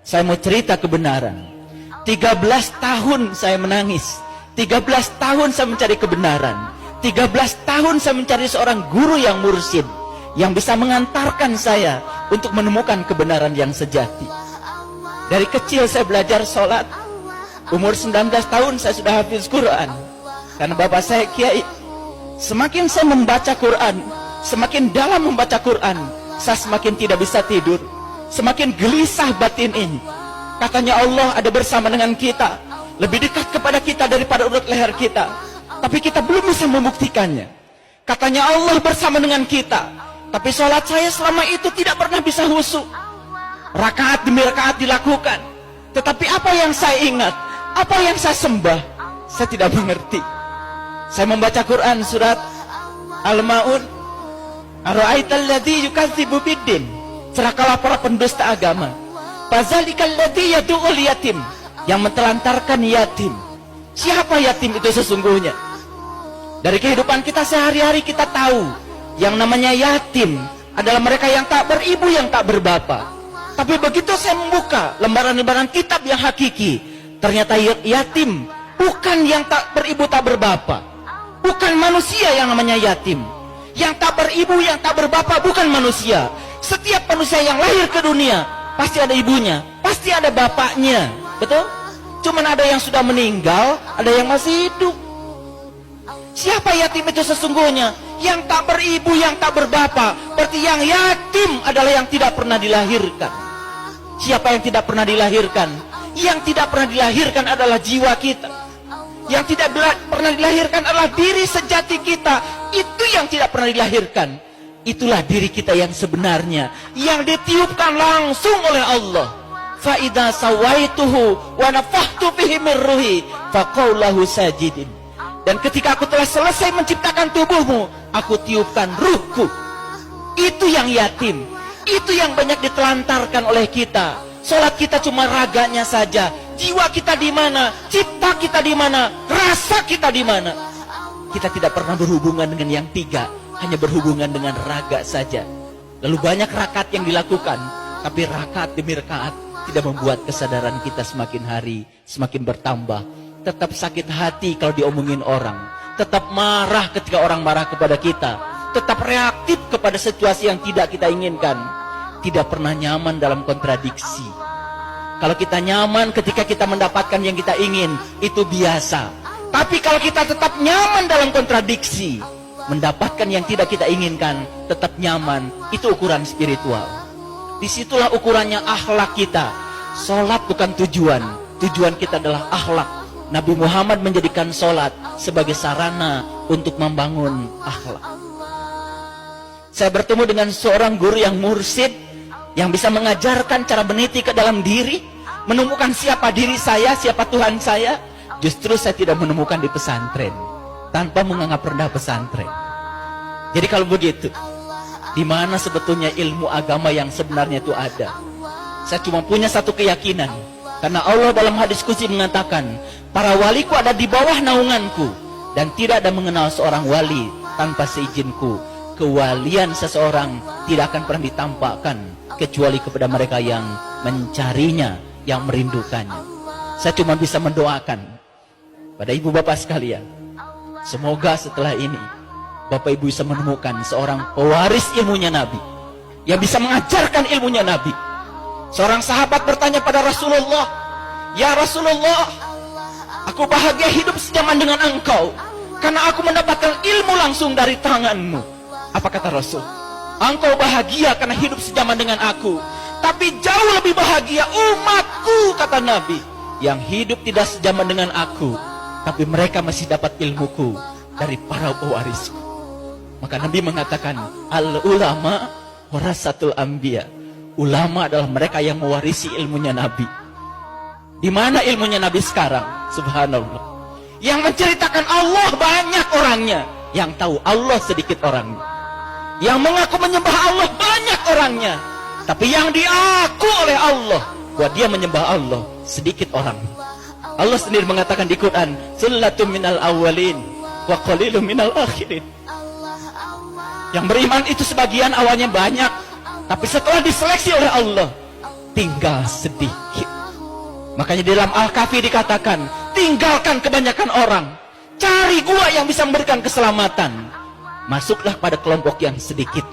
Saya mau cerita kebenaran. 13 tahun saya menangis. 13 tahun saya mencari kebenaran. 13 tahun saya mencari seorang guru yang mursyid, yang bisa mengantarkan saya untuk menemukan kebenaran yang sejati. Dari kecil saya belajar sholat. Umur 19 tahun saya sudah hafiz Quran. Karena bapak saya kiai. Semakin saya membaca Quran, semakin dalam membaca Quran, saya semakin tidak bisa tidur. Semakin gelisah batin ini. Katanya Allah ada bersama dengan kita, lebih dekat kepada kita daripada urut leher kita, tapi kita belum bisa membuktikannya. Katanya Allah bersama dengan kita, tapi sholat saya selama itu tidak pernah bisa khusyuk. Rakaat demi rakaat dilakukan, tetapi apa yang saya ingat, apa yang saya sembah, saya tidak mengerti. Saya membaca Quran surat Al-Ma'un, Ara'aital ladzi yukadzibu biddin, celakalah para pendusta agama. Fazalikal ladzi yad'ul yatim, yang mentelantarkan yatim. Siapa yatim itu sesungguhnya? Dari kehidupan kita sehari-hari kita tahu yang namanya yatim adalah mereka yang tak beribu, yang tak berbapa. Tapi begitu saya membuka lembaran-lembaran kitab yang hakiki, ternyata yatim bukan yang tak beribu, tak berbapa. Bukan manusia yang namanya yatim. Yang tak beribu, yang tak berbapa bukan manusia. Setiap manusia yang lahir ke dunia pasti ada ibunya, pasti ada bapaknya. Betul? Cuman ada yang sudah meninggal, ada yang masih hidup. Siapa yatim itu sesungguhnya? Yang tak beribu, yang tak berbapa. Berarti yang yatim adalah yang tidak pernah dilahirkan. Siapa yang tidak pernah dilahirkan? Yang tidak pernah dilahirkan adalah jiwa kita. Yang tidak pernah dilahirkan adalah diri sejati kita. Itu yang tidak pernah dilahirkan. Itulah diri kita yang sebenarnya, yang ditiupkan langsung oleh Allah. Fa idza sawaituhu wa nafakhtu fihi min ruhi faqul lahu sajidin. Dan ketika aku telah selesai menciptakan tubuhmu, aku tiupkan ruhku. Itu yang yatim. Itu yang banyak ditelantarkan oleh kita. Salat kita cuma raganya saja. Jiwa kita di mana? Cipta kita di mana? Rasa kita di mana? Kita tidak pernah berhubungan dengan yang tiga, hanya berhubungan dengan raga saja. Lalu banyak rakaat yang dilakukan, tapi rakaat demi rakaat tidak membuat kesadaran kita semakin hari semakin bertambah. Tetap sakit hati kalau diomongin orang, tetap marah ketika orang marah kepada kita, tetap reaktif kepada situasi yang tidak kita inginkan, tidak pernah nyaman dalam kontradiksi. Kalau kita nyaman ketika kita mendapatkan yang kita ingin, itu biasa. Tapi kalau kita tetap nyaman dalam kontradiksi, mendapatkan yang tidak kita inginkan, tetap nyaman, itu ukuran spiritual. Disitulah ukurannya akhlak kita. Sholat bukan tujuan, tujuan kita adalah akhlak. Nabi Muhammad menjadikan sholat sebagai sarana untuk membangun akhlak. Saya bertemu dengan seorang guru yang mursyid, yang bisa mengajarkan cara meniti ke dalam diri, menemukan siapa diri saya, siapa Tuhan saya. Justru saya tidak menemukan di pesantren, tanpa menganggap rendah pesantren. Jadi kalau begitu, di mana sebetulnya ilmu agama yang sebenarnya itu ada? Saya cuma punya satu keyakinan, karena Allah dalam hadis qudsi mengatakan, para waliku ada di bawah naunganku, dan tidak ada mengenal seorang wali tanpa seizinku. Kewalian seseorang tidak akan pernah ditampakkan kecuali kepada mereka yang mencarinya, yang merindukannya. Saya cuma bisa mendoakan pada ibu bapak sekalian, semoga setelah ini bapak ibu bisa menemukan seorang pewaris ilmunya Nabi, yang bisa mengajarkan ilmunya Nabi. Seorang sahabat bertanya pada Rasulullah, ya Rasulullah, aku bahagia hidup sejaman dengan engkau, karena aku mendapatkan ilmu langsung dari tanganmu. Apa kata Rasul? Engkau bahagia karena hidup sejaman dengan aku, tapi jauh lebih bahagia umatku, kata Nabi, yang hidup tidak sejaman dengan aku, tapi mereka masih dapat ilmuku dari para pewarisku. Maka Nabi mengatakan, al-ulama warasatul anbiya. Ulama adalah mereka yang mewarisi ilmunya Nabi. Di mana ilmunya Nabi sekarang? Subhanallah. Yang menceritakan Allah banyak orangnya, yang tahu Allah sedikit orangnya. Yang mengaku menyembah Allah banyak orangnya, tapi yang diaku oleh Allah bahwa dia menyembah Allah sedikit orangnya. Allah sendiri mengatakan di Quran, Sullatun minal awwalin wa qalilun minal akhirin. Yang beriman itu sebagian awalnya banyak, tapi setelah diseleksi oleh Allah, tinggal sedikit. Makanya di dalam Al-Kahfi dikatakan, tinggalkan kebanyakan orang, cari gua yang bisa memberikan keselamatan. Masuklah pada kelompok yang sedikit.